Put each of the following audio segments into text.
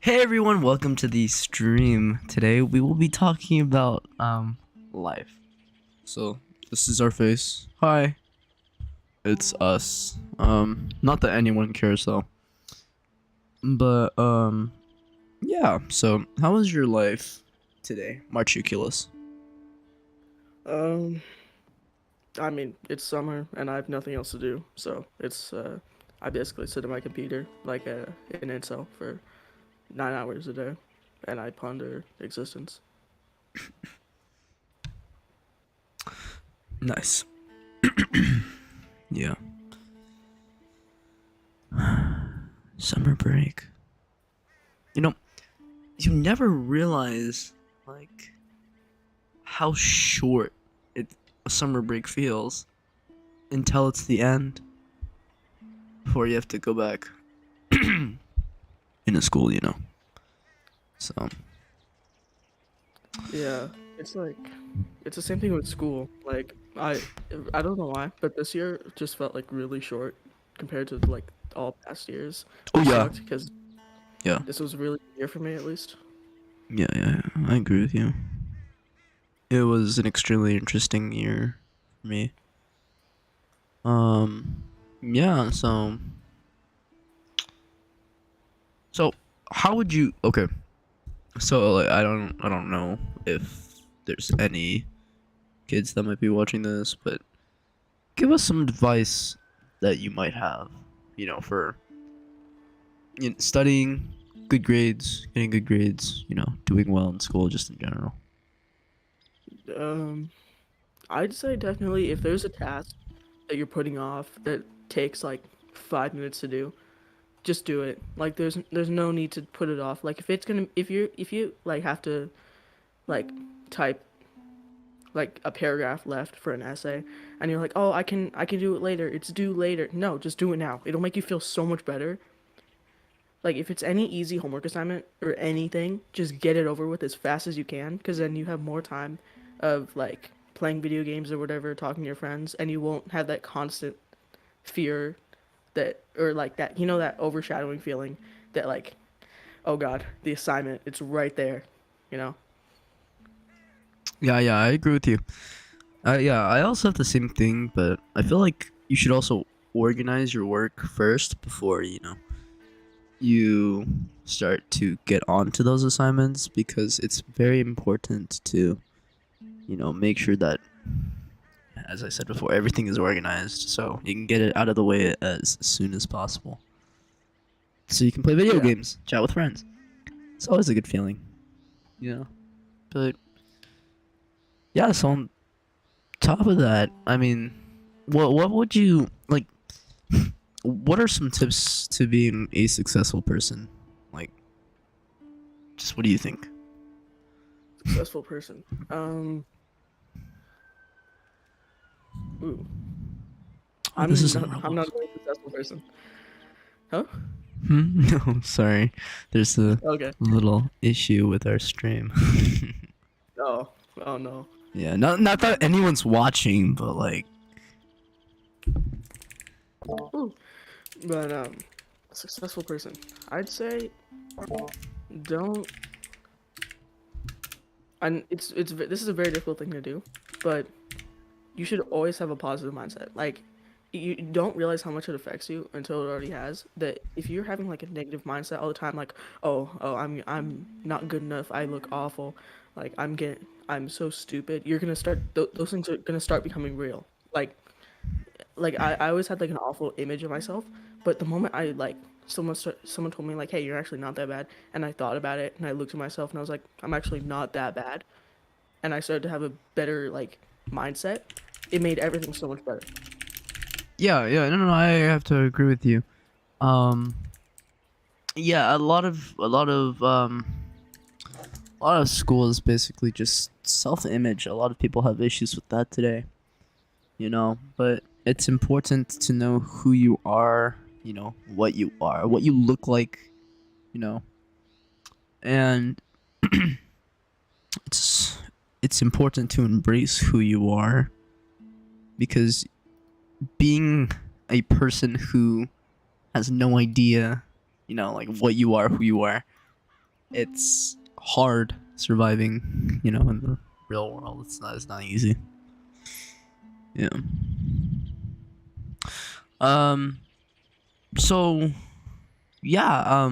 Hey everyone, welcome to the stream. Today we will be talking about life. So this is our face. Hi. It's us. Not that anyone cares though. But yeah, so how was your life today, Marchuculus? Um, I mean, it's summer and I have nothing else to do, so I basically sit at my computer like an incel for 9 hours a day, and I ponder existence. Nice. Yeah. Summer break. You know, you never realize like how short it a summer break feels until it's the end before you have to go back into school, So Yeah, it's like it's the same thing with school. Like I don't know why, but this year just felt like really short compared to like all past years, oh which yeah, sucked because yeah, this was really a year for me at least. yeah, I agree with you. It was an extremely interesting year for me. Um, yeah. So how would you? Okay, so like, I don't know if there's any kids that might be watching this, but give us some advice that you might have, for studying, good grades, getting good grades, doing well in school, just in general. Um, I'd say definitely if there's a task that you're putting off that takes like 5 minutes to do, just do it. Like there's no need to put it off. Like if you like have to like type like a paragraph left for an essay and you're like, "Oh, I can do it later. It's due later." No, just do it now. It'll make you feel so much better. Like if it's any easy homework assignment or anything, just get it over with as fast as you can cuz then you have more time of like playing video games or whatever, talking to your friends, and you won't have that constant fear that or like that that overshadowing feeling that like, oh god, the assignment, it's right there, you know. Yeah, I agree with you. Yeah, I also have the same thing, but I feel like you should also organize your work first before you start to get onto those assignments because it's very important to make sure that, as I said before, everything is organized so you can get it out of the way as soon as possible. So you can play video Yeah. games, chat with friends. It's always a good feeling, you know. But yeah, so on top of that, I mean, what would you like? What are some tips to being a successful person? Like, just what do you think? Successful person. Ooh. Oh, this isn't I'm not Roblox. a very successful person. Huh? No, sorry. There's a Okay. little issue with our stream. Oh. Oh no. Yeah, not that anyone's watching, but like, Ooh. But successful person, I'd say don't. And this is a very difficult thing to do, but you should always have a positive mindset. Like, you don't realize how much it affects you until it already has. That if you're having like a negative mindset all the time, like, oh, I'm not good enough. I look awful. Like, I'm so stupid. You're gonna start those things are gonna start becoming real. I always had like an awful image of myself, but the moment I like someone told me like, hey, you're actually not that bad, and I thought about it and I looked at myself and I was like, I'm actually not that bad, and I started to have a better like mindset. It made everything so much better. yeah, no, I have to agree with you. Um, yeah, a lot of school is basically just self-image. A lot of people have issues with that today, but it's important to know who you are, what you are, what you look like, you know, and it's it's important to embrace who you are because being a person who has no idea, like what you are, who you are, it's hard surviving, you know, in the real world. It's not easy. Yeah. Um. So yeah.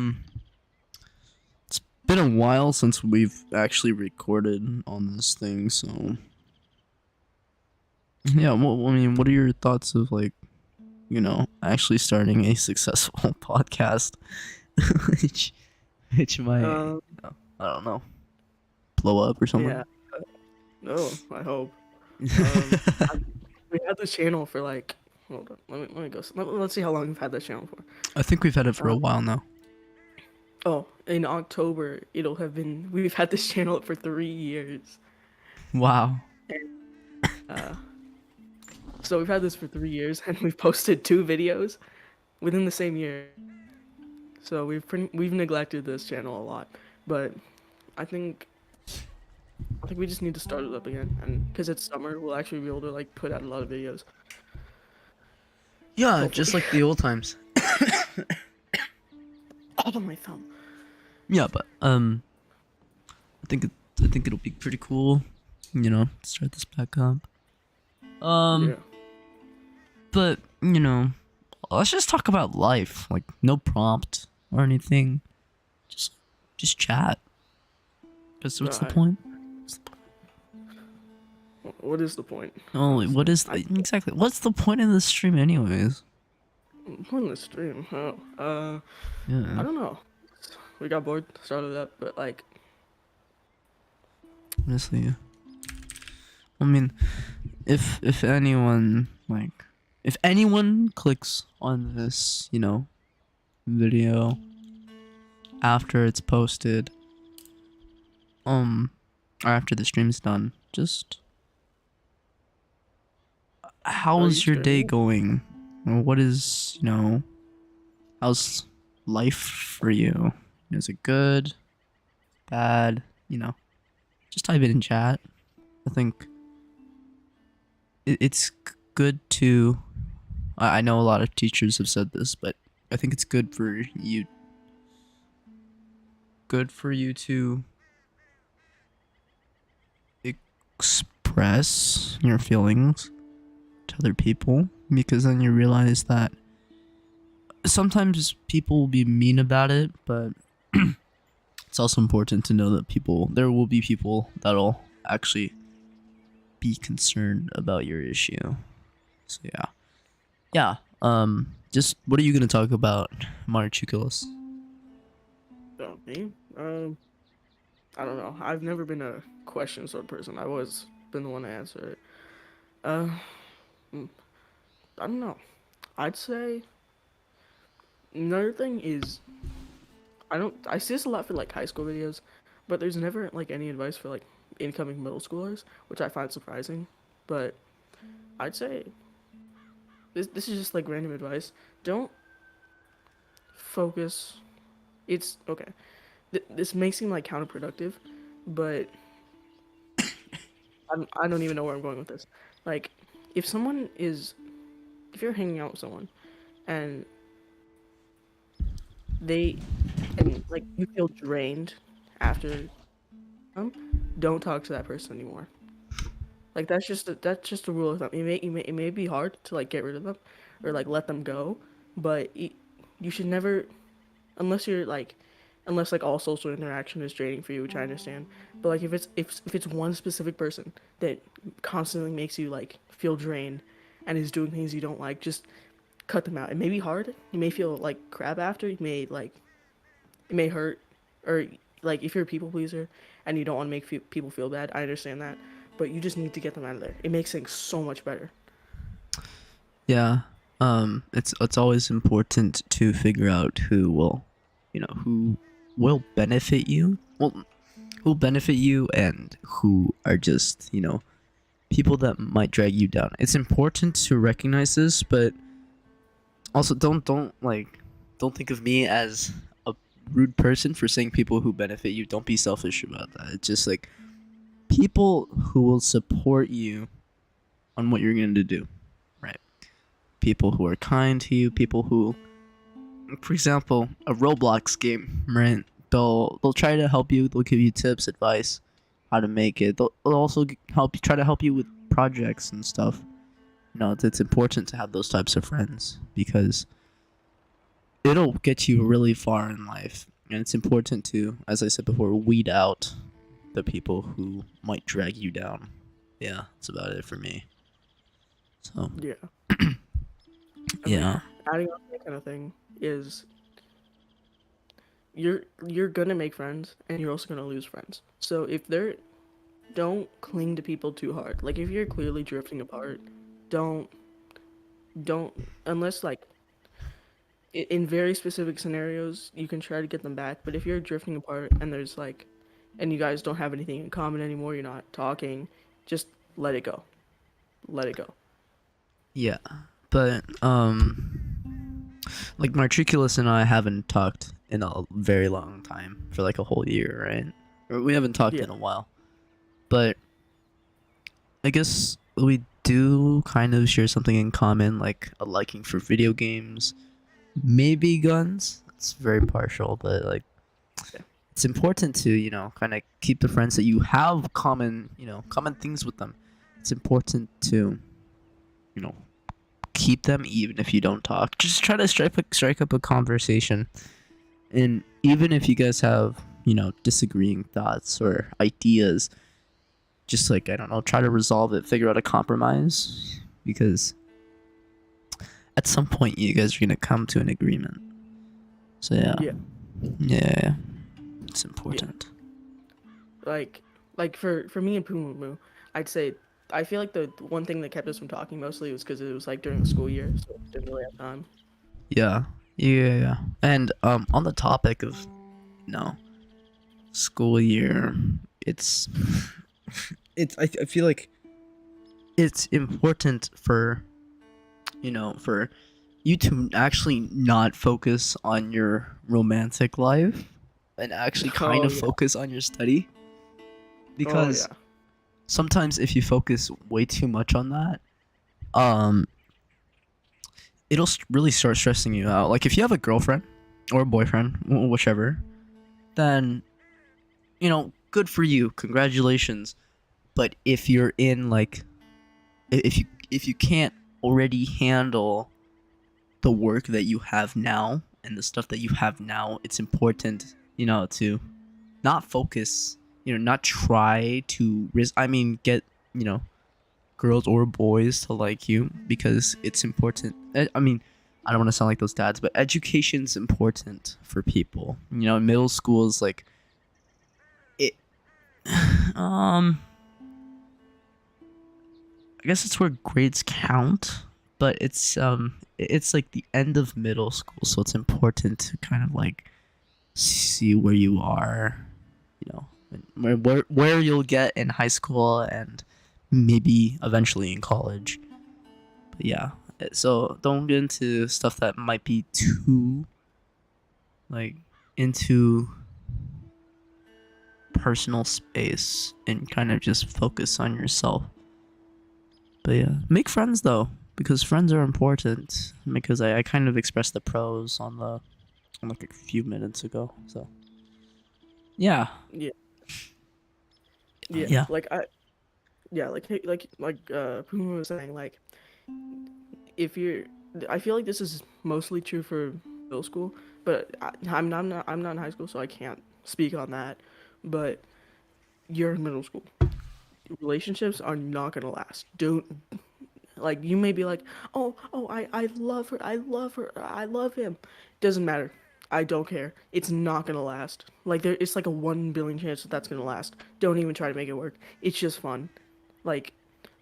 It's been a while since we've actually recorded on this thing. So yeah. Well, I mean, what are your thoughts of like, you know, actually starting a successful podcast, which which might, Um, I don't know, blow up or something. yeah. No, I hope. Um, I, we had this channel for like. Hold on. Let me go. Let's see how long we've had this channel for. I think we've had it for a Um, while now. oh, in October it'll have been. We've had this channel for 3 years. Wow. Uh, so we've had this for 3 years, and we've posted 2 videos within the same year. So we've neglected this channel a lot, but I think we just need to start it up again, and because it's summer, we'll actually be able to like put out a lot of videos. Yeah, Hopefully. just like the old times. Oh, my thumb. Yeah, but I think it'll be pretty cool, you know, to start this back up. Yeah. But you know, let's just talk about life. Like no prompt or anything. Just chat. Cause what's the Alright. point? What is the point? Oh, what is exactly? What's the point of this stream, anyways? On the stream? Oh, I Yeah, don't know. We got bored, started up, but like, honestly. I mean, if anyone like, if anyone clicks on this, you know, video after it's posted, or after the stream's done, just how's your day streaming? going? Or what is, you know, how's life for you? Is it good, bad? You know, just type it in chat. I think it's good to. I know a lot of teachers have said this, but I think it's good for you. Good for you to express your feelings to other people, because then you realize that sometimes people will be mean about it, but it's also important to know that there will be people that'll actually be concerned about your issue. So yeah. Just what are you gonna talk about, Marchukulos? Oh, me? I don't know. I've never been a question sort of person. I've always been the one to answer it. Uh, mm, I don't know. I'd say another thing is I see this a lot for like high school videos, but there's never like any advice for like incoming middle schoolers, which I find surprising. But I'd say this is just like random advice. Don't focus. It's okay. This may seem like counterproductive, but I don't even know where I'm going with this. Like, if someone is, if you're hanging out with someone, and they, and like you feel drained after don't talk to that person anymore. Like that's just a rule of thumb. It may be hard to like get rid of them, or like let them go, but you should never, unless you're like, unless like all social interaction is draining for you, which I understand. But like if it's one specific person that constantly makes you like feel drained, and is doing things you don't like, just cut them out. It may be hard. You may feel like crap after. You may like it may hurt, or like if you're a people pleaser and you don't want to make people feel bad, I understand that, but you just need to get them out of there. It makes things so much better. Yeah. It's always important to figure out who will, you know, who will benefit you. Well, who will benefit you and who are just, you know, people that might drag you down. It's important to recognize this, but also don't think of me as a rude person for saying people who benefit you. Don't be selfish about that. It's just like people who will support you on what you're going to do, right? People who are kind to you, people who, for example, a Roblox game, right? they'll try to help you. They'll give you tips, advice, how to make it. They'll also try to help you with projects and stuff. It's important to have those types of friends because it'll get you really far in life. And it's important to, as I said before, weed out the people who might drag you down. Yeah, that's about it for me. So, Yeah. I mean, yeah. adding on to that kind of thing is you're gonna make friends and you're also gonna lose friends. So if they're don't cling to people too hard. Like if you're clearly drifting apart, don't don't unless like in very specific scenarios you can try to get them back. But if you're drifting apart and there's like and you guys don't have anything in common anymore, you're not talking, just let it go. Let it go. Yeah. But, like Matriculus and I haven't talked in a very long time for like a whole year, right? Or we haven't talked Yeah. in a while. But I guess we do kind of share something in common, like a liking for video games, maybe guns. It's very partial, but like Yeah. it's important to, kind of keep the friends that you have common things with them. It's important to, you know, keep them even if you don't talk. Just try to strike up a conversation. And even if you guys have, disagreeing thoughts or ideas, just like, I don't know, try to resolve it, figure out a compromise because at some point you guys are going to come to an agreement. So yeah. Yeah. Yeah. It's important. Like for me and Pumu, I'd say I feel like the one thing that kept us from talking mostly was because it was like during the school year, so we didn't really have time. Yeah. Yeah. And on the topic of school year, it's I feel like it's important for for you to actually not focus on your romantic life and actually kind Oh of yeah. focus on your study Oh because yeah. sometimes if you focus way too much on that, um it'll really start stressing you out. Like if you have a girlfriend or a boyfriend, whichever, then good for you, congratulations. But if you're in like if you can't already handle the work that you have now and the stuff that you have now, it's important, to not focus, not try to get, girls or boys to like you because it's important. I mean, I don't want to sound like those dads, but education's important for people. Middle school is like it. I guess it's where grades count, but it's like the end of middle school, so it's important to kind of like see where you are, where you'll get in high school and maybe eventually in college. But yeah, so don't get into stuff that might be too like into personal space and kind of just focus on yourself. But yeah, make friends though, because friends are important. Because I kind of expressed the pros on like a few minutes ago. So yeah, Yeah. Yeah. yeah, Like I yeah Pumu was saying like if you're I feel like this is mostly true for middle school, but I'm not in high school, so I can't speak on that. But you're in middle school. Relationships are not gonna last. Don't like you may be like, I love her, I love her, I love him. Doesn't matter. I don't care. It's not gonna last. Like it's like a 1 billion chance that that's gonna last. Don't even try to make it work. It's just fun. Like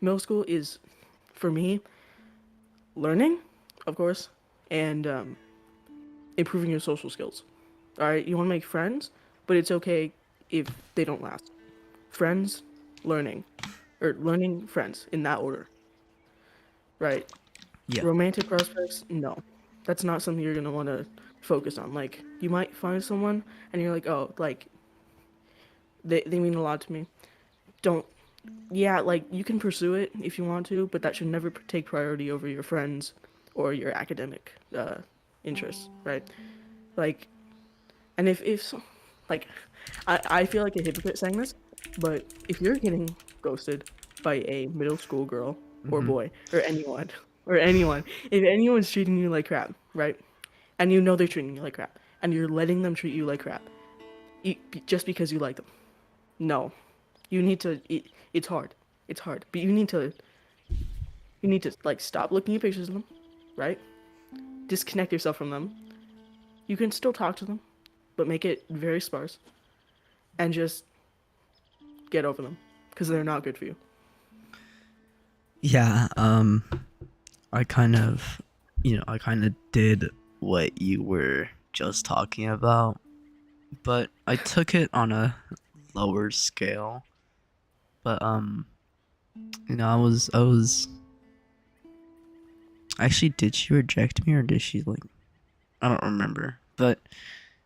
middle school is for me learning, of course, and improving your social skills. All right, you want to make friends, but it's okay if they don't last. Friends, learning, or learning friends in that order. Right. yeah, Romantic prospects, no. That's not something you're gonna want to focus on. Like you might find someone and you're like, oh, like they mean a lot to me. Don't yeah, like you can pursue it if you want to, but that should never take priority over your friends or your academic interests, right? Like, and if Like, I feel like a hypocrite saying this, but if you're getting ghosted by a middle school girl or Mm-hmm. boy or anyone, if anyone's treating you like crap, right? And you know they're treating you like crap, and you're letting them treat you like crap, just because you like them. No, you need to. It's hard. It's hard, but you need to. You need to like stop looking at pictures of them, right? Disconnect yourself from them. You can still talk to them, but make it very sparse, and just get over them because they're not good for you. Yeah, I kind of, I kind of did what you were just talking about, but I took it on a lower scale. But I was actually, did she reject me or did she like? I don't remember, but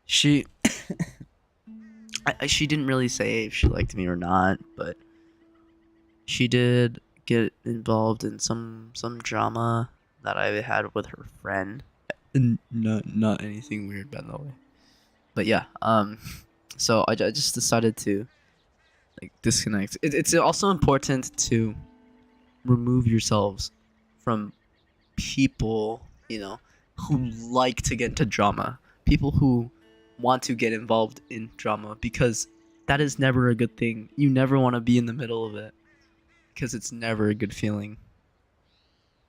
she, she didn't really say if she liked me or not, but she did get involved in some drama that I had with her friend. And not anything weird, by the way. But yeah, so I just decided to like disconnect. It's also important to remove yourselves from people, who like to get into drama. People who want to get involved in drama because that is never a good thing. You never want to be in the middle of it because it's never a good feeling,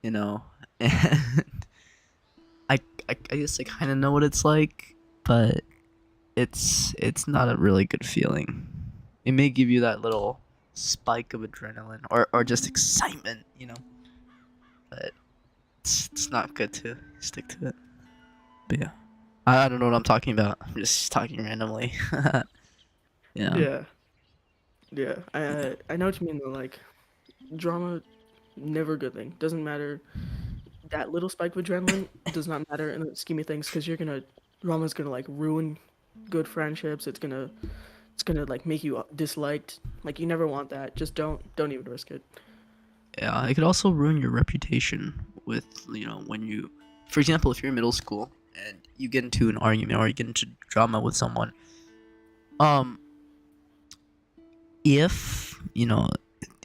you know. And I guess I kind of know what it's like, but it's not a really good feeling. It may give you that little spike of adrenaline or just excitement, but it's not good to stick to it. But yeah, I don't know what I'm talking about. I'm just talking randomly. Yeah. Yeah, yeah. I know what you mean though. Like drama, never a good thing. Doesn't matter. That little spike of adrenaline does not matter in the scheme of things because drama's gonna like ruin good friendships. It's gonna like make you disliked. Like you never want that. Just don't even risk it. Yeah, it could also ruin your reputation with, when you, for example, if you're in middle school and you get into an argument or you get into drama with someone, um, if,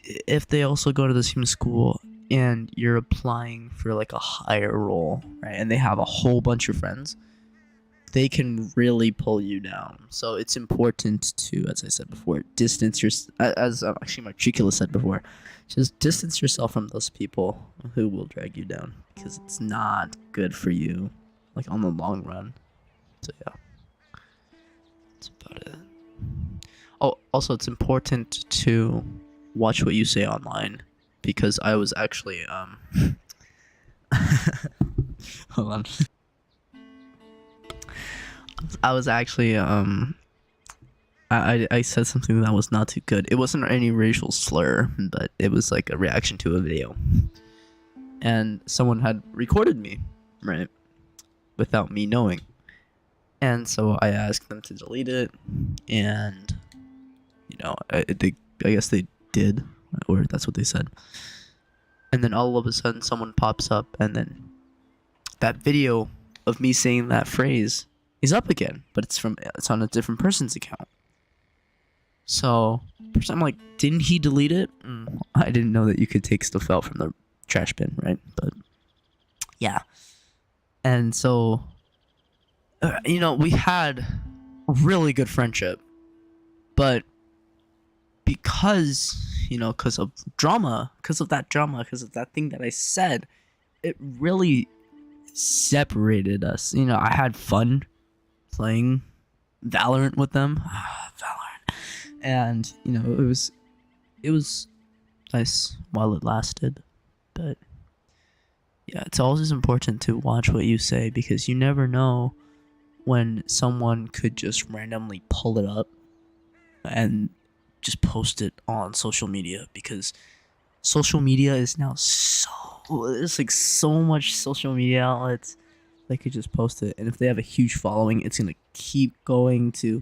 if they also go to the same school and you're applying for like a higher role, right, and they have a whole bunch of friends, they can really pull you down. So it's important to, as I said before, distance your, as actually Matricula said before, just distance yourself from those people who will drag you down because it's not good for you, like on the long run. So yeah, that's about it. Oh, also it's important to watch what you say online because I was actually hold on. I was actually I said something that was not too good. It wasn't any racial slur, but it was like a reaction to a video. And someone had recorded me, right? Without me knowing. And so I asked them to delete it, and I guess they did, or that's what they said. And then all of a sudden someone pops up and then that video of me saying that phrase is up again, but it's on a different person's account. So first I'm like, didn't he delete it? I didn't know that you could take stuff out from the trash bin, right? But yeah. And so we had a really good friendship, but because because of that thing that I said, it really separated us. I had fun playing Valorant with them. Valorant. And, it was nice while it lasted. But yeah, it's always important to watch what you say because you never know when someone could just randomly pull it up and just post it on social media because social media is now there's like so much social media outlets. They could just post it, and if they have a huge following, it's gonna keep going to,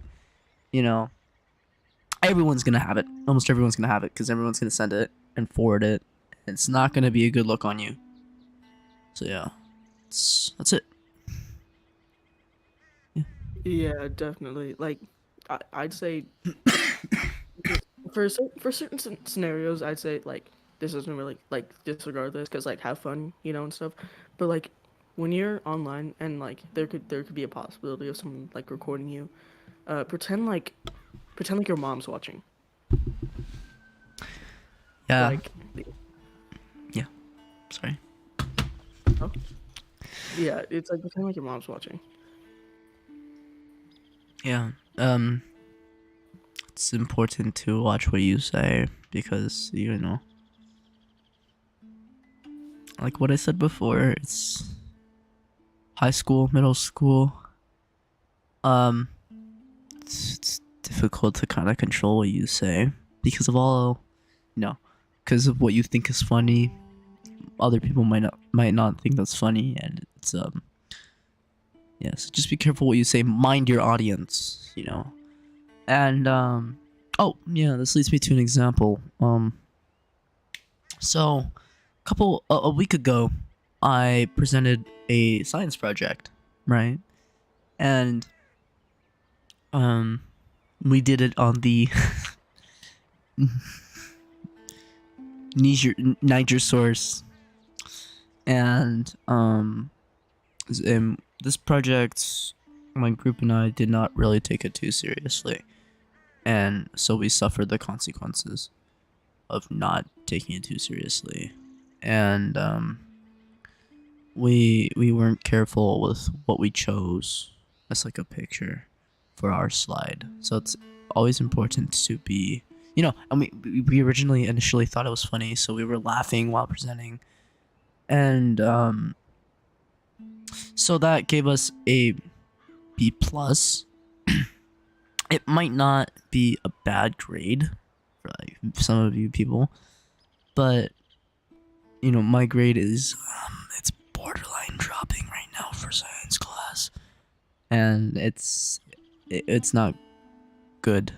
everyone's gonna have it. Almost everyone's gonna have it because everyone's gonna send it and forward it. And it's not gonna be a good look on you. So yeah, that's it. Yeah. Yeah, definitely. Like I'd say for certain scenarios, I'd say like this doesn't really like disregard this because like have fun, you know, and stuff. But like when you're online and like there could be a possibility of someone like recording you, pretend like your mom's watching. Yeah. Like, Yeah. Sorry. oh, yeah, it's like pretend like your mom's watching. Yeah. It's important to watch what you say because you know, like what I said before, it's high school, middle school. Um, it's difficult to kind of control what you say because of all, you know, because of what you think is funny. Other people might not think that's funny, and it's yeah. So just be careful what you say. Mind your audience, you know. And oh yeah, this leads me to an example. So a week ago, I presented a science project, right? And um, we did it on the Niger source, and this project, my group and I did not really take it too seriously, and so we suffered the consequences of not taking it too seriously, and we weren't careful with what we chose as like a picture for our slide. So it's always important to be, you know, and we originally initially thought it was funny, so we were laughing while presenting, and so that gave us a B plus. It might not be a bad grade for like some of you people, but you know my grade is it's borderline dropping right now for science class, and it's not good,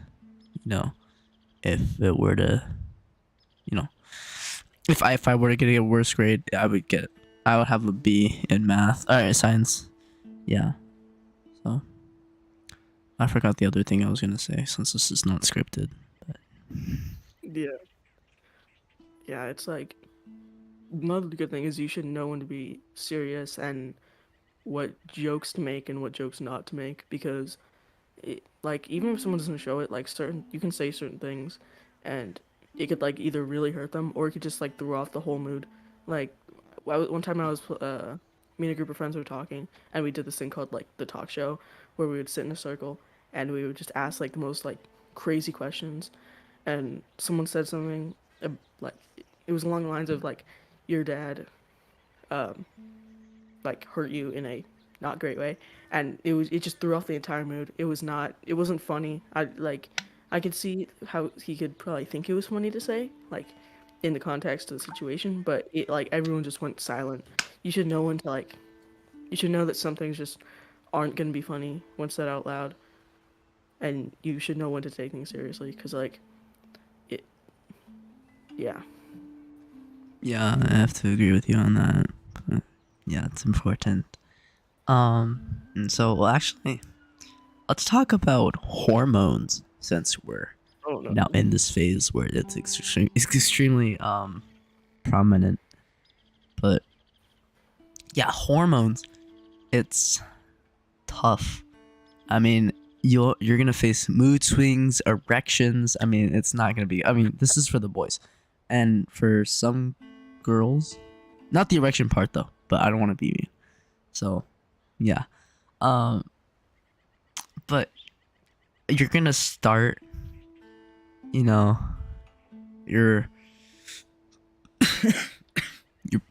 you know. If it were to, you know, if I were to get a worse grade, I would have a B in math. All right, science. Yeah. So I forgot the other thing I was gonna say since this is not scripted. But Yeah, yeah, it's like another good thing is you should know when to be serious and what jokes to make and what jokes not to make because like even if someone doesn't show it, like certain you can say certain things, and it could like either really hurt them or it could just like throw off the whole mood. Like one time I was me and a group of friends were talking and we did this thing called like the talk show where we would sit in a circle and we would just ask like the most like crazy questions, and someone said something like it was along the lines of like your dad um like hurt you in a not great way, and it just threw off the entire mood. It wasn't funny. I could see how he could probably think it was funny to say like in the context of the situation, but it like everyone just went silent. You should know when to like you should know that some things just aren't gonna be funny when said out loud, and you should know when to take things seriously because like it yeah. yeah, I have to agree with you on that. But yeah, it's important. And so well, actually, let's talk about hormones since we're Oh no. now in this phase where it's extremely prominent. But yeah, hormones. It's tough. I mean, you're gonna face mood swings, erections. I mean, it's not gonna be. I mean, this is for the boys, and for some girls, not the erection part though. But I don't want to be mean. So, yeah. Um, but you're gonna start. You know, your your.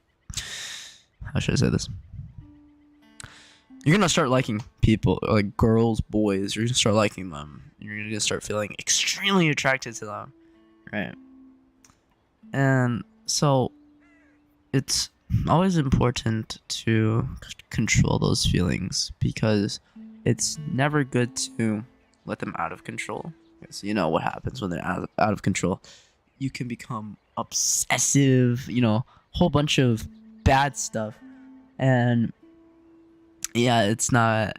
How should I say this? You're gonna start liking people, like girls, boys. You're gonna start liking them. You're gonna start feeling extremely attracted to them, right? And so it's always important to control those feelings because it's never good to let them out of control. Because you know what happens when they're out of control. You can become obsessive, you know, whole bunch of bad stuff. And yeah, it's not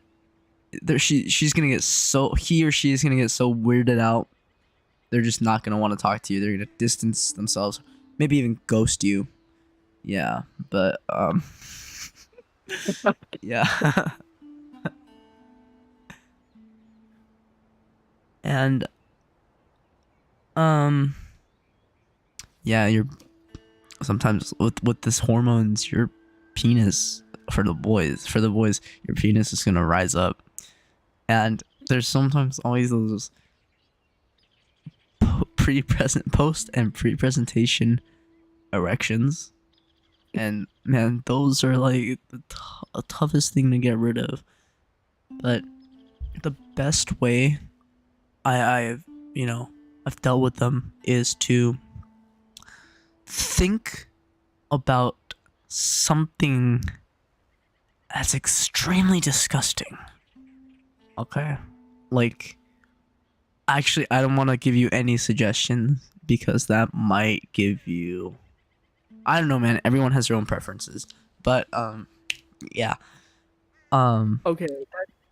she's gonna get so he or she is gonna get so weirded out. They're just not gonna want to talk to you. They're gonna distance themselves, maybe even ghost you. Yeah, but yeah, and um, yeah, you're sometimes with this hormones, your penis for the boys, your penis is gonna rise up, and there's sometimes always those post and pre-presentation erections, and man, those are like the toughest thing to get rid of. But the best way I've I've dealt with them is to think about something that's extremely disgusting. Okay, like, actually, I don't want to give you any suggestions because that might give you. I don't know, man. Everyone has their own preferences, but yeah. Okay,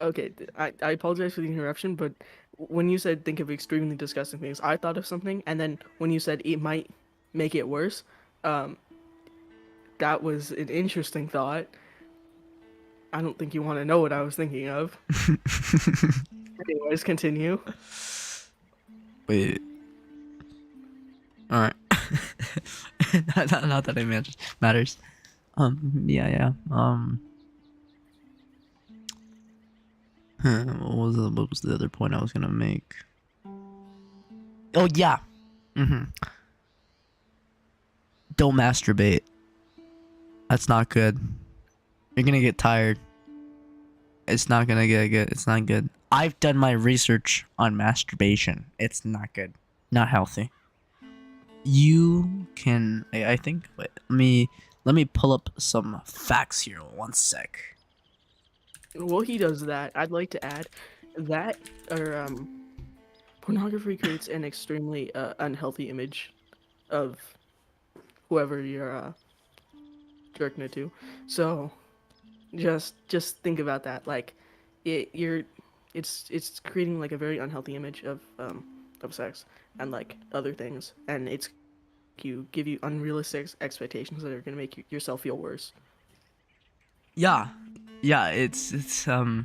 okay. I apologize for the interruption, but when you said think of extremely disgusting things, I thought of something, and then when you said it might make it worse, um, that was an interesting thought. I don't think you want to know what I was thinking of. Anyways, continue. Wait. All right. Not that it matters. Yeah, yeah. What was the other point I was gonna make? Oh yeah. Don't masturbate. That's not good. You're gonna get tired. It's not gonna get good. It's not good. I've done my research on masturbation. It's not good. Not healthy. You can. I think. Wait. Let me pull up some facts here. One sec. While he does that, I'd like to add that or pornography creates an extremely unhealthy image of whoever you're jerking it to. So just think about that. Like it's creating like a very unhealthy image of sex and like other things, and it's give you unrealistic expectations that are gonna make yourself feel worse. Yeah. Yeah. It's yeah.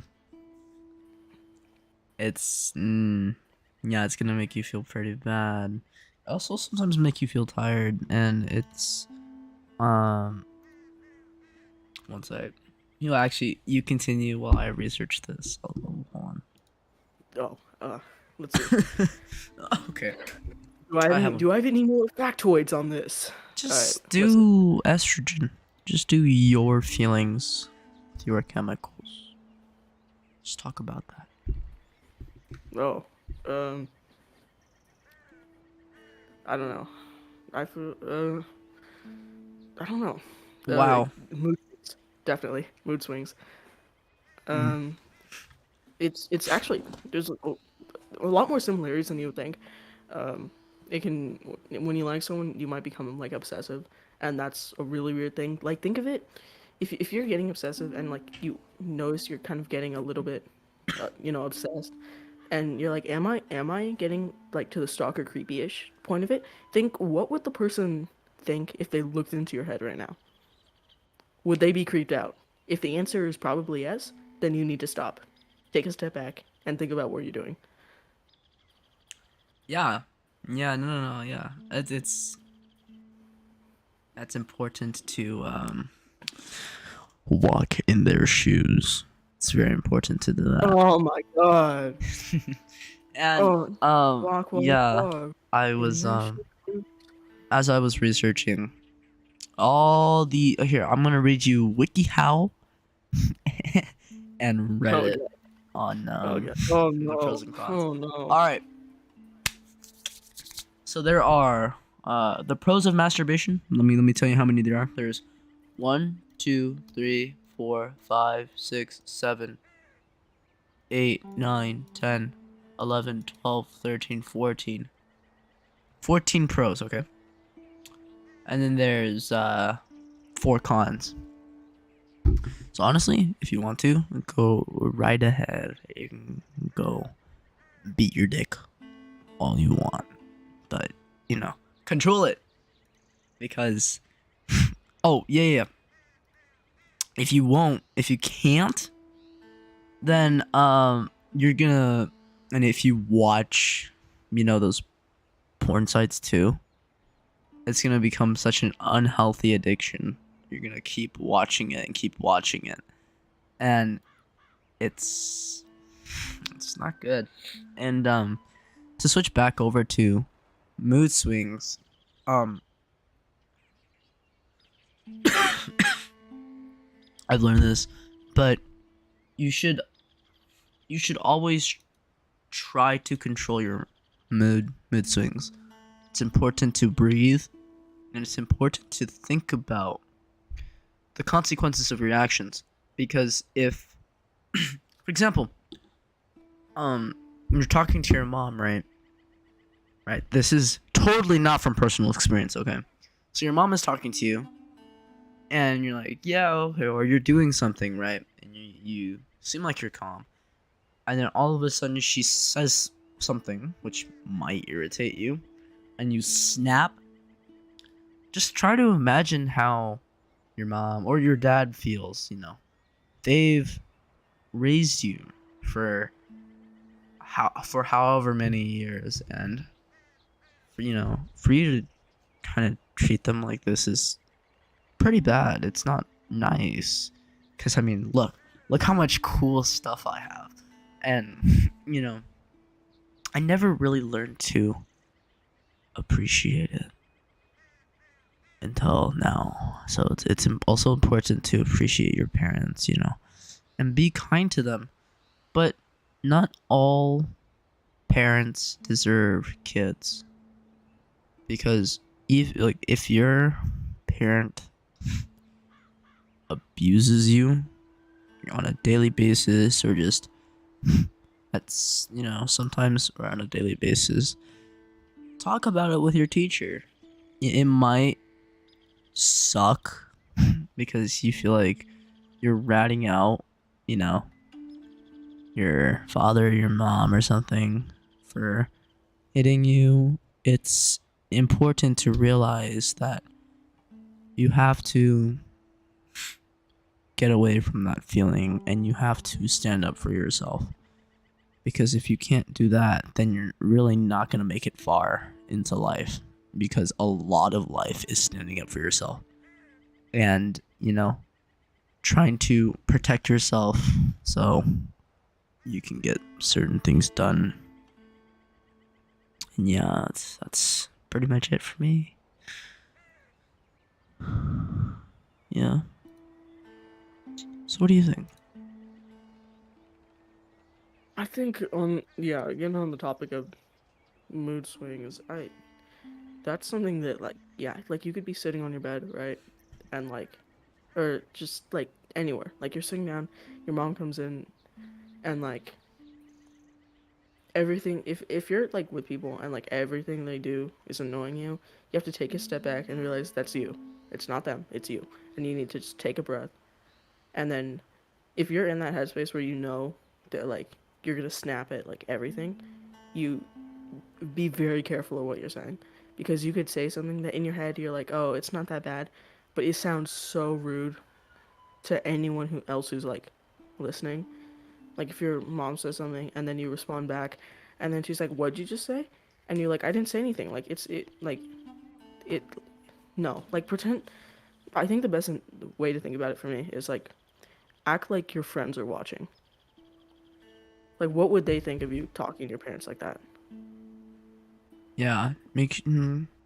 It's gonna make you feel pretty bad. Also, sometimes make you feel tired, and it's one sec. Actually, you continue while I research this. Hold on. Oh, let's see. Okay. Do do I have any more factoids on this? Just Alright, listen. do estrogen. Just do your feelings, your chemicals. Just talk about that. Oh, I don't know. I feel, I don't know. Wow. Mood swings, definitely mood swings. Mm. Um, it's actually there's a lot more similarities than you would think. Um, it can when you like someone, you might become like obsessive, and that's a really weird thing. Like think of it, if you're getting obsessive and like you notice you're kind of getting a little bit, obsessed, and you're like, am I getting like to the stalker creepy-ish point of it? Think what would the person think if they looked into your head right now? Would they be creeped out? If the answer is probably yes, then you need to stop. Take a step back and think about what you're doing. Yeah. Yeah. No. No. No. Yeah. It's that's important to walk in their shoes. It's very important to do that. Oh my god. And Oh, yeah, walk. I was as I was researching all the here, I'm gonna read you WikiHow and Oh Reddit god. on Oh god. Oh the pros no. and cons. Oh no. All right. So there are the pros of masturbation. Let me tell you how many there are. There's 1, 2, 3, 4, 5, 6, 7, 8, 9, 10, 11, 12, 13, 14. 14 pros, okay? And then there's 4 cons. So honestly, if you want to, go right ahead. You can go beat your dick all you want, but control it because oh yeah. If you can't, then you're gonna, and if you watch, those porn sites too, it's gonna become such an unhealthy addiction. You're gonna keep watching it and keep watching it, and it's not good. And to switch back over to mood swings, um I've learned this, but you should always try to control your mood swings. It's important to breathe, and it's important to think about the consequences of your actions. Because if, for example, you're talking to your mom, right? Right. This is totally not from personal experience, okay? So your mom is talking to you, and you're like, yeah, okay, or you're doing something, right? And you seem like you're calm, and then all of a sudden she says something which might irritate you, and you snap. Just try to imagine how your mom or your dad feels. They've raised you for however many years, and for you to kind of treat them like this is pretty bad. It's not nice. Because I mean, look how much cool stuff I have, and I never really learned to appreciate it until now. So it's also important to appreciate your parents, and be kind to them. But not all parents deserve kids, because if your parent abuses you on a daily basis, or just that's sometimes, or on a daily basis, talk about it with your teacher. It might suck because you feel like you're ratting out your father or your mom or something for hitting you. It's important to realize that you have to get away from that feeling, and you have to stand up for yourself. Because if you can't do that, then you're really not going to make it far into life, because a lot of life is standing up for yourself and trying to protect yourself so you can get certain things done. And yeah, that's pretty much it for me. Yeah. So what do you think? I think again on the topic of mood swings, that's something that like you could be sitting on your bed, right? And or just like anywhere. Like you're sitting down, your mom comes in and everything if you're like with people and like everything they do is annoying you, you have to take a step back and realize that's you. It's not them, it's you. And you need to just take a breath. And then if you're in that headspace where you know that you're gonna snap at everything, you be very careful of what you're saying, because you could say something that in your head you're like, oh, it's not that bad, but it sounds so rude to anyone who else who's listening. Like if your mom says something and then you respond back, and then she's like, what'd you just say? And you're like, I didn't say anything. It no, pretend. I think the best way to think about it for me is act like your friends are watching. Like, what would they think of you talking to your parents like that? Yeah,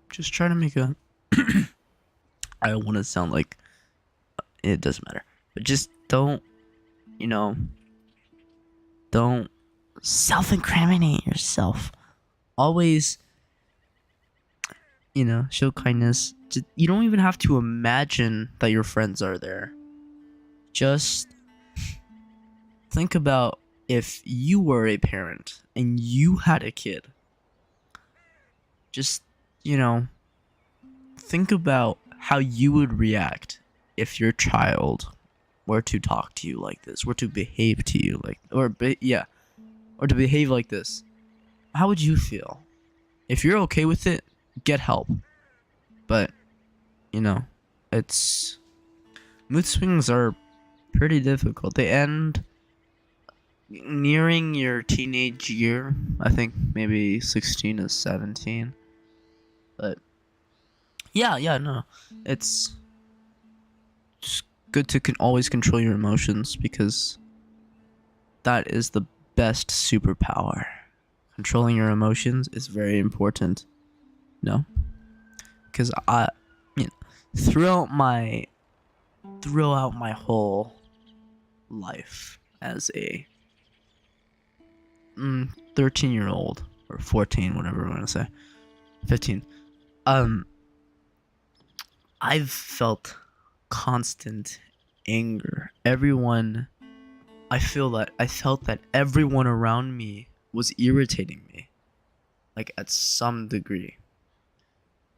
just try to make a I don't want to sound like it doesn't matter, but just don't don't self-incriminate yourself. Always show kindness. You don't even have to imagine that your friends are there. Just think about if you were a parent and you had a kid. Just think about how you would react if your child were to talk to you like this, were to behave to you like, yeah, or to behave like this, how would you feel? If you're okay with it, get help. But, you know, it's mood swings are pretty difficult. They end nearing your teenage year. I think maybe 16 to 17. But yeah, no. It's just good to always control your emotions because that is the best superpower. Controlling your emotions is very important. No? Because you know, throughout my whole life as a 13-year-old or 14, whatever I want to say, 15. I've felt constant anger. I felt that everyone around me was irritating me, like at some degree.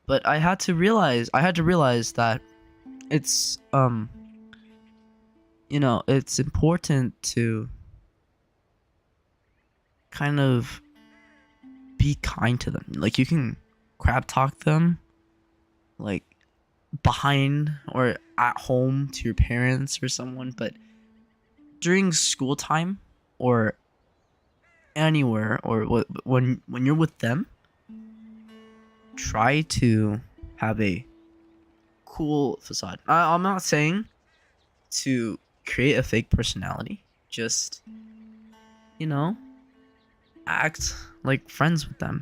But I had to realize that it's it's important to kind of be kind to them. Like you can crap talk them like behind or at home to your parents or someone, but during school time or anywhere or when you're with them, try to have a cool facade. I'm not saying to create a fake personality. Just, act like friends with them.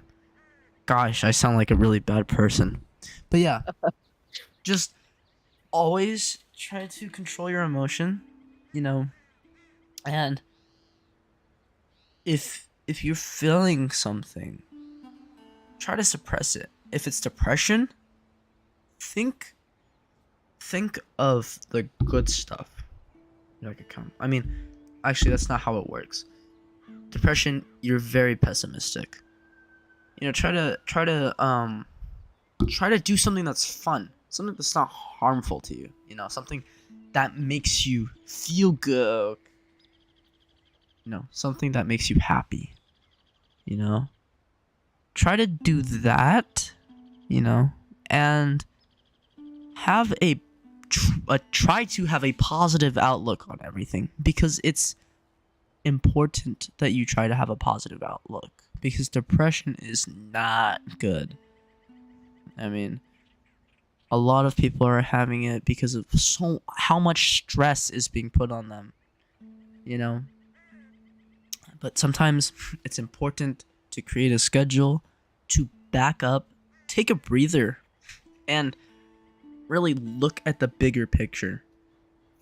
Gosh, I sound like a really bad person. But yeah, just always try to control your emotion, and if you're feeling something, try to suppress it. If it's depression, think of the good stuff that could come. I mean, actually that's not how it works. Depression, you're very pessimistic. Try to do something that's fun, something that's not harmful to you. Something that makes you feel good. Something that makes you happy. Try to do that. And have try to have a positive outlook on everything, because it's important that you try to have a positive outlook, because depression is not good. I mean, a lot of people are having it because of how much stress is being put on them, but sometimes it's important to create a schedule, to back up, take a breather, and really look at the bigger picture.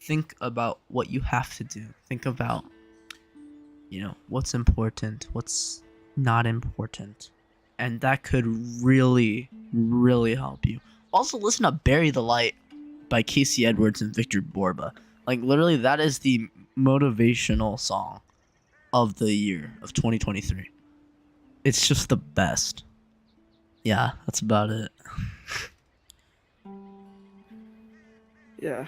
Think about what you have to do. Think about, what's important, what's not important. And that could really, really help you. Also, listen to Bury the Light by Casey Edwards and Victor Borba. Like, literally, that is the motivational song of the year of 2023. It's just the best. Yeah, that's about it. Yeah.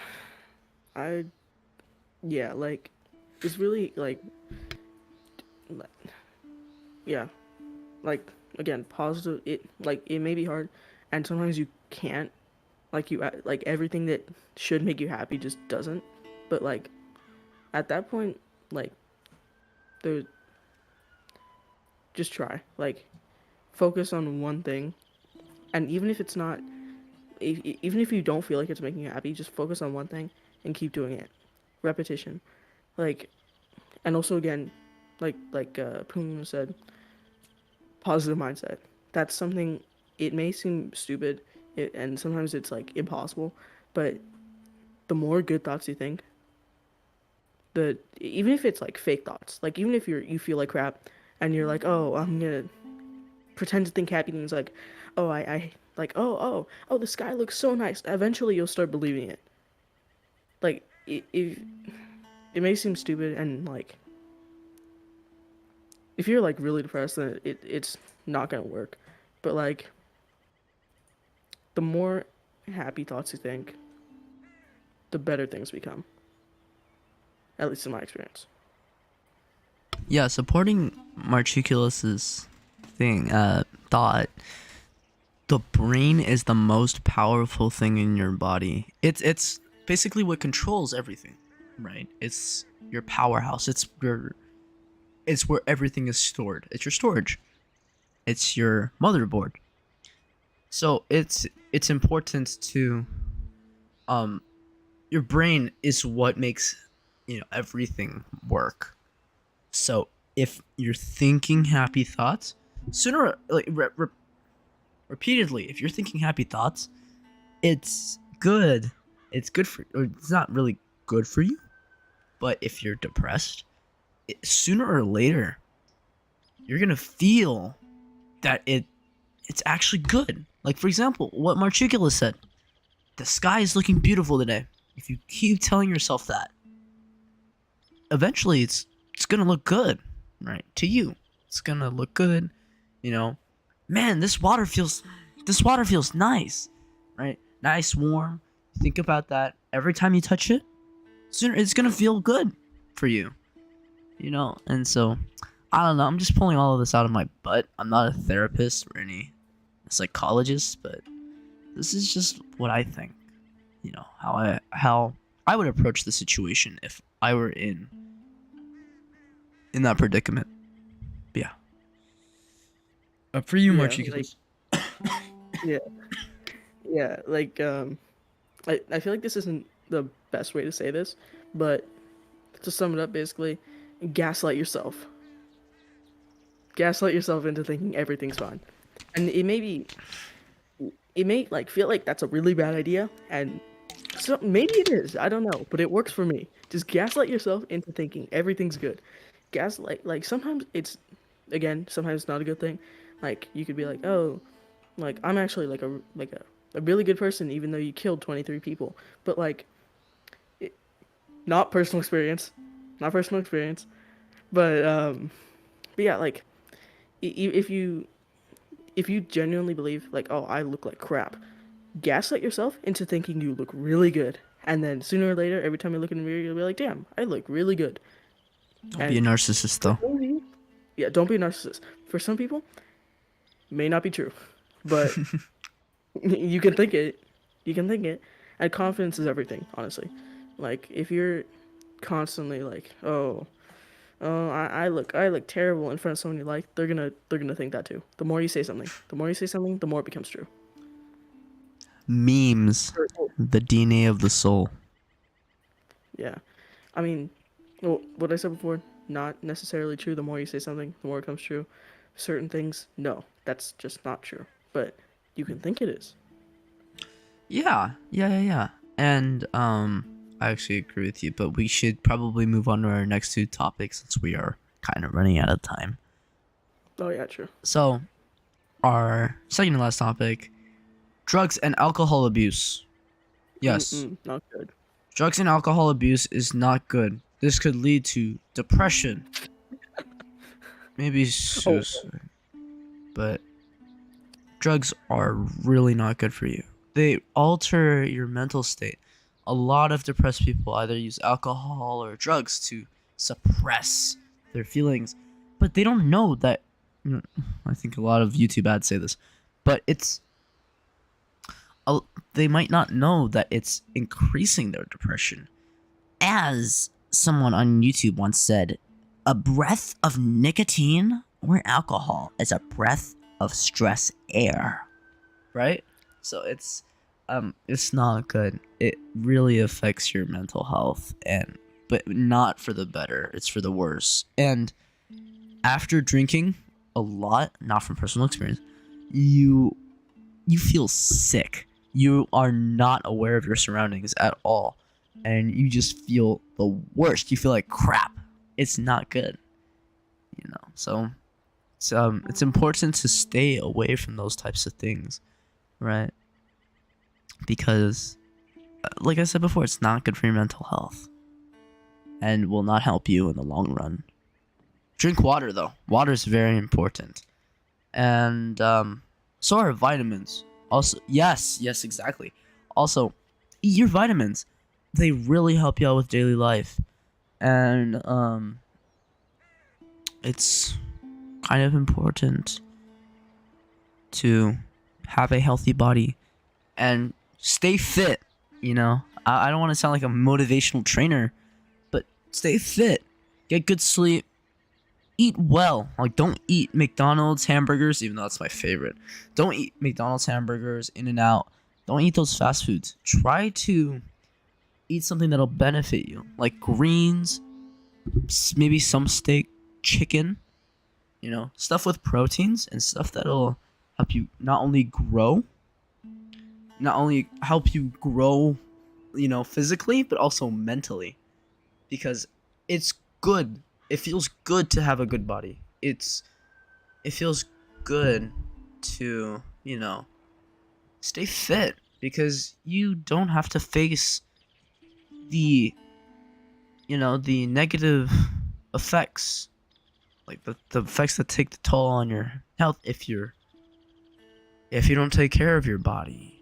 It's really, yeah, again, positive, it may be hard, and sometimes you can't, everything that should make you happy just doesn't, but, at that point, there, just try, focus on one thing, and even if it's not, even if you don't feel like it's making you happy, just focus on one thing and keep doing it. Repetition, like, and also again, Puma said, positive mindset. That's something. It may seem stupid, and sometimes it's impossible, but the more good thoughts you think, even if it's fake thoughts, even if you feel like crap, and you're like, oh, I'm gonna pretend to think happy things, oh, oh, the sky looks so nice. Eventually, you'll start believing it. It may seem stupid, and if you're really depressed, then it's not gonna work. But the more happy thoughts you think, the better things become. at least in my experience. Yeah, supporting Marchiculus's thought, the brain is the most powerful thing in your body. It's basically what controls everything, right? It's your powerhouse. It's where everything is stored. It's your storage. It's your motherboard. So it's important to your brain is what makes everything work. So if you're thinking happy thoughts, sooner like repeatedly, if you're thinking happy thoughts, it's good. It's good for, or it's not really good for you. But if you're depressed, sooner or later, you're gonna feel that it's actually good. Like, for example, what Marchiculus said, the sky is looking beautiful today. If you keep telling yourself that, eventually it's gonna look good, right? To you, it's gonna look good. Man, this water feels nice, right? Nice, warm. Think about that every time you touch it. Sooner it's gonna feel good for you, And so, I don't know. I'm just pulling all of this out of my butt. I'm not a therapist or any psychologist, but this is just what I think. How I would approach the situation if I were in that predicament. But yeah. Up for you, Yeah, Marchiculus. Yeah, yeah. I feel like this isn't the best way to say this, but to sum it up, basically, gaslight yourself. Gaslight yourself into thinking everything's fine, and it may like feel like that's a really bad idea, and so maybe it is. I don't know, but it works for me. Just gaslight yourself into thinking everything's good. Gaslight, like, sometimes it's, again, sometimes it's not a good thing. Like, you could be like, oh, like, I'm actually a really good person, even though you killed 23 people. But like, it, not personal experience, not personal experience. But yeah, like, if you genuinely believe, like, oh, I look like crap, gaslight yourself into thinking you look really good, and then sooner or later, every time you look in the mirror, you'll be like, damn, I look really good. Don't be a narcissist, though. Yeah, don't be a narcissist. For some people, may not be true, but you can think it. You can think it. And confidence is everything, honestly. Like, if you're constantly like, I look terrible in front of someone you like, they're gonna think that too. The more you say something, the more it becomes true. Memes, the DNA of the soul. Yeah, I mean, well, what I said before, not necessarily true. The more you say something, the more it comes true. Certain things, no, that's just not true. But you can think it is. Yeah. And I actually agree with you, but we should probably move on to our next two topics since we are kind of running out of time. Oh yeah, true. So, our second to last topic, drugs and alcohol abuse. Yes. Not good. Drugs and alcohol abuse is not good. This could lead to depression. Maybe suicide. But drugs are really not good for you. They alter your mental state. A lot of depressed people either use alcohol or drugs to suppress their feelings, but they don't know that. I think a lot of YouTube ads say this, but they might not know that it's increasing their depression. As someone on YouTube once said, a breath of nicotine or alcohol is a breath of stress air. Right? So it's not good. It really affects your mental health, but not for the better. It's for the worse. And after drinking a lot, not from personal experience, you feel sick. You are not aware of your surroundings at all, and you just feel the worst. You feel like crap. It's not good. So it's important to stay away from those types of things, right? Because, like I said before, it's not good for your mental health and will not help you in the long run. Drink water, though. Water is very important. And so are vitamins. Also, yes, exactly. Also, eat your vitamins. They really help you out with daily life. and it's kind of important to have a healthy body and stay fit. I don't want to sound like a motivational trainer, but stay fit, get good sleep, eat well. Like, don't eat McDonald's hamburgers, even though that's my favorite. Don't eat McDonald's hamburgers, In-N-Out. Don't eat those fast foods. Try to eat something that'll benefit you, like greens, maybe some steak, chicken, stuff with proteins and stuff that'll help you not only help you grow, physically, but also mentally, because it's good. It feels good to have a good body. It feels good to, stay fit, because you don't have to face the negative effects, like the effects that take the toll on your health if you don't take care of your body,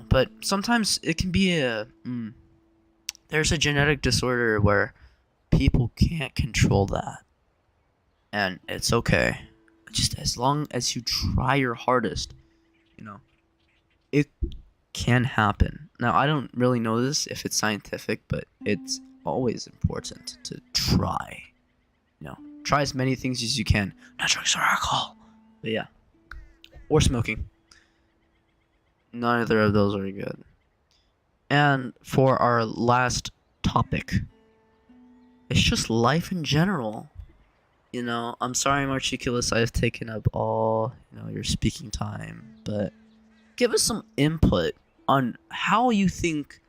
but sometimes it can be there's a genetic disorder where people can't control that, and it's okay. Just as long as you try your hardest, it can happen. Now, I don't really know this if it's scientific, but it's always important to try. Try as many things as you can. Not drugs or alcohol, but yeah, or smoking. Neither of those are good. And for our last topic, it's just life in general. I'm sorry, Marchiculus, I've taken up all, your speaking time, but give us some input on how you think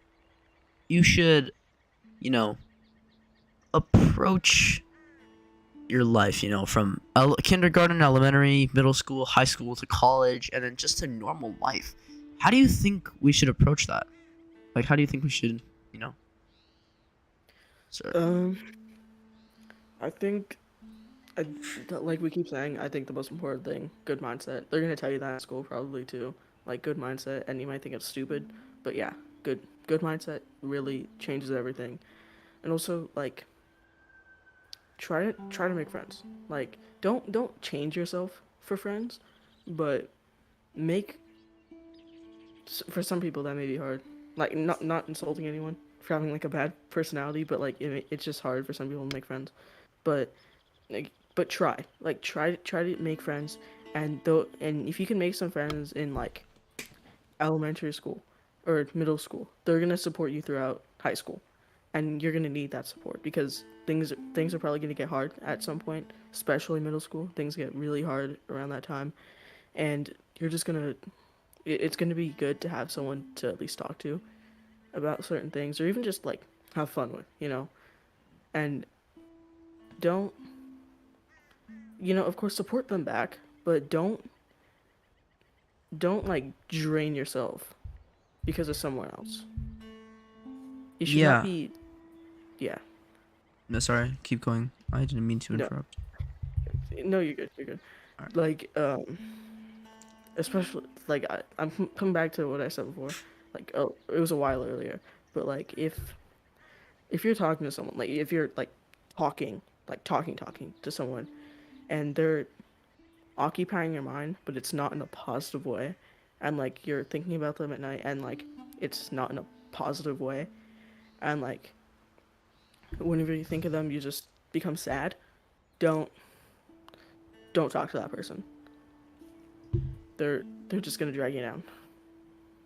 you should, approach your life, from kindergarten, elementary, middle school, high school, to college, and then just to normal life. How do you think we should approach that? Like, how do you think we should, sir? I think, like we keep saying, I think the most important thing, good mindset. They're gonna tell you that in school probably too. Like, good mindset, and you might think it's stupid, but yeah, good mindset really changes everything. And also, like, try to make friends. Like, don't change yourself for friends, but make, for some people that may be hard. Like, not insulting anyone for having like a bad personality, but like it's just hard for some people to make friends. But try to make friends, and if you can make some friends in like elementary school or middle school, they're gonna support you throughout high school, and you're gonna need that support, because things are probably gonna get hard at some point, especially middle school. Things get really hard around that time, and you're just gonna it's gonna be good to have someone to at least talk to about certain things, or even just like have fun with, and don't, of course, support them back, but don't like drain yourself because of someone else. You should not be. Yeah. No, sorry. Keep going. I didn't mean to interrupt. No, you're good. You're good. Right. Like, especially like I'm coming back to what I said before. Like, oh, it was a while earlier, but like if you're talking to someone, like if you're like talking to someone, and they're occupying your mind, but it's not in a positive way, and like you're thinking about them at night, and like it's not in a positive way, and like whenever you think of them you just become sad, don't talk to that person. They're just gonna drag you down.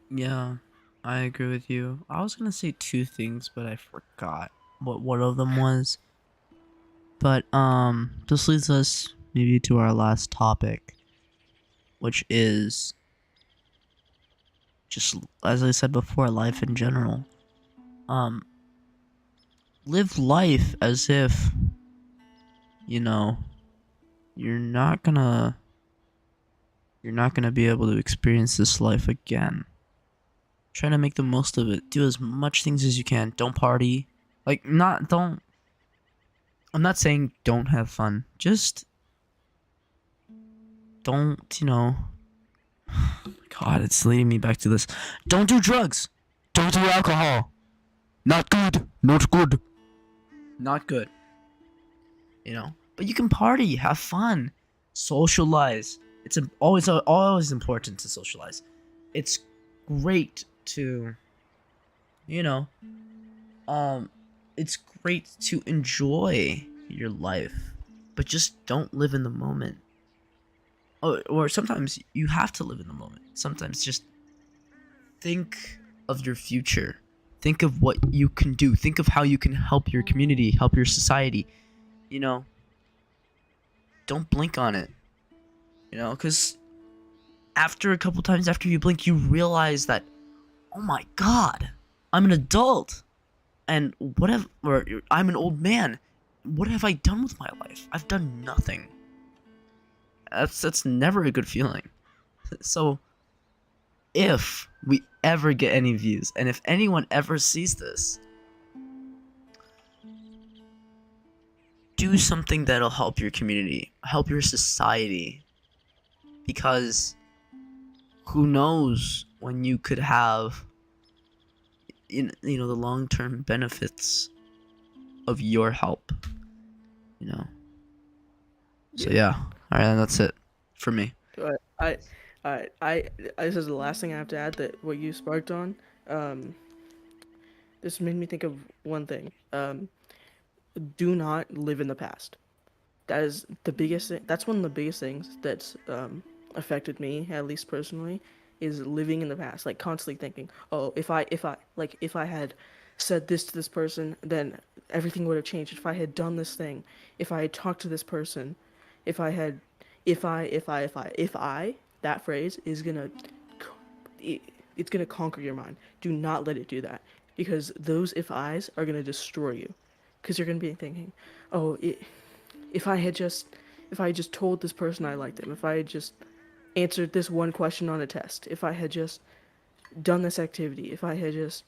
Yeah, I agree with you. I was gonna say two things, but I forgot what one of them was. But this leads us maybe to our last topic, which is just, as I said before, life in general. Live life as if, you're not gonna be able to experience this life again. Try to make the most of it. Do as much things as you can. Don't party. I'm not saying don't have fun. Just don't, God, it's leading me back to this. Don't do drugs. Don't do alcohol. Not good. Not good. Not good. You know, but you can party, have fun, socialize. It's always important to socialize. It's great to, you know, it's great to enjoy your life, but just don't live in the moment. Or sometimes you have to live in the moment. Sometimes just think of your future. Think of what you can do. Think of how you can help your community, help your society. You know, don't blink on it. You know, because after a couple times after you blink, you realize that, oh my god, I'm an adult. And or I'm an old man. What have I done with my life? I've done nothing. That's never a good feeling. So, if we ever get any views, and if anyone ever sees this, do something that'll help your community, help your society, because who knows when you could have, you know, the long-term benefits of your help, you know. So yeah, all right, that's it for me. This is the last thing I have to add, that what you sparked on. This made me think of one thing. Do not live in the past. That is the biggest thing. That's one of the biggest things that's affected me, at least personally, is living in the past. Like constantly thinking, oh, if I had said this to this person, then everything would have changed. If I had done this thing, if I had talked to this person, if I had, if I, that phrase is gonna, it's gonna conquer your mind. Do not let it do that, because those if I's are gonna destroy you, because you're gonna be thinking, oh, if I had just told this person I liked them, if I had just answered this one question on a test, if I had just done this activity, if I had just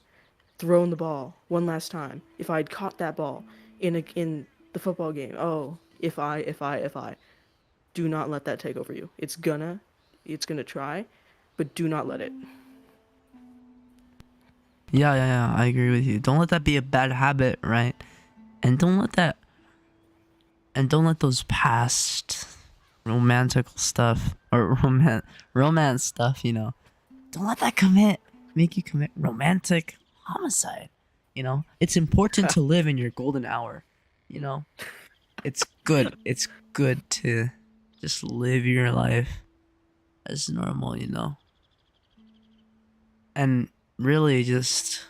thrown the ball one last time, if I had caught that ball in the football game, oh, if I, do not let that take over you. It's gonna try, but do not let it. Yeah, I agree with you. Don't let that be a bad habit, right? And don't let those past romantical stuff or romance stuff, you know. Don't let that make you commit romantic homicide. You know, it's important to live in your golden hour. You know, it's good. It's good to just live your life as normal, you know. And really just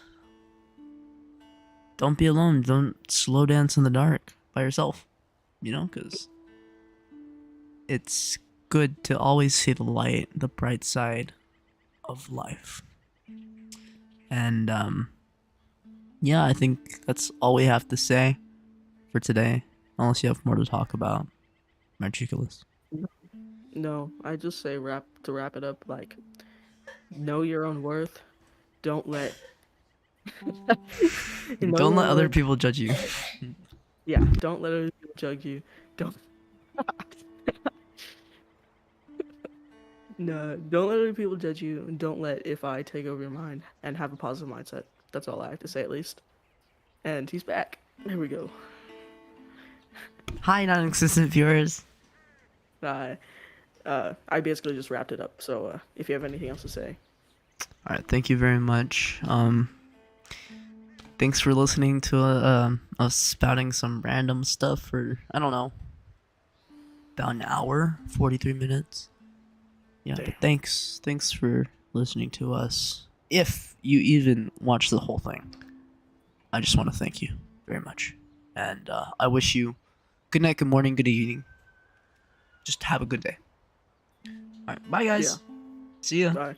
don't be alone. Don't slow dance in the dark by yourself, you know, because it's good to always see the light, the bright side of life. And yeah, I think that's all we have to say for today, unless you have more to talk about. Matriculus. No, I just say to wrap it up, like, know your own worth. Don't let Don't let other people judge you. Yeah, don't let other people judge you. Don't No, don't let other people judge you, and don't let if I take over your mind, and have a positive mindset. That's all I have to say, at least. And he's back. There we go. Hi, non-existent viewers. I basically just wrapped it up. So if you have anything else to say. All right, thank you very much. Thanks for listening to us spouting some random stuff for, I don't know, about an hour, 43 minutes. Yeah, but thanks for listening to us. If you even watch the whole thing, I just want to thank you very much. And I wish you good night, good morning, good evening. Just have a good day. All right, bye guys. Yeah. See ya. Bye.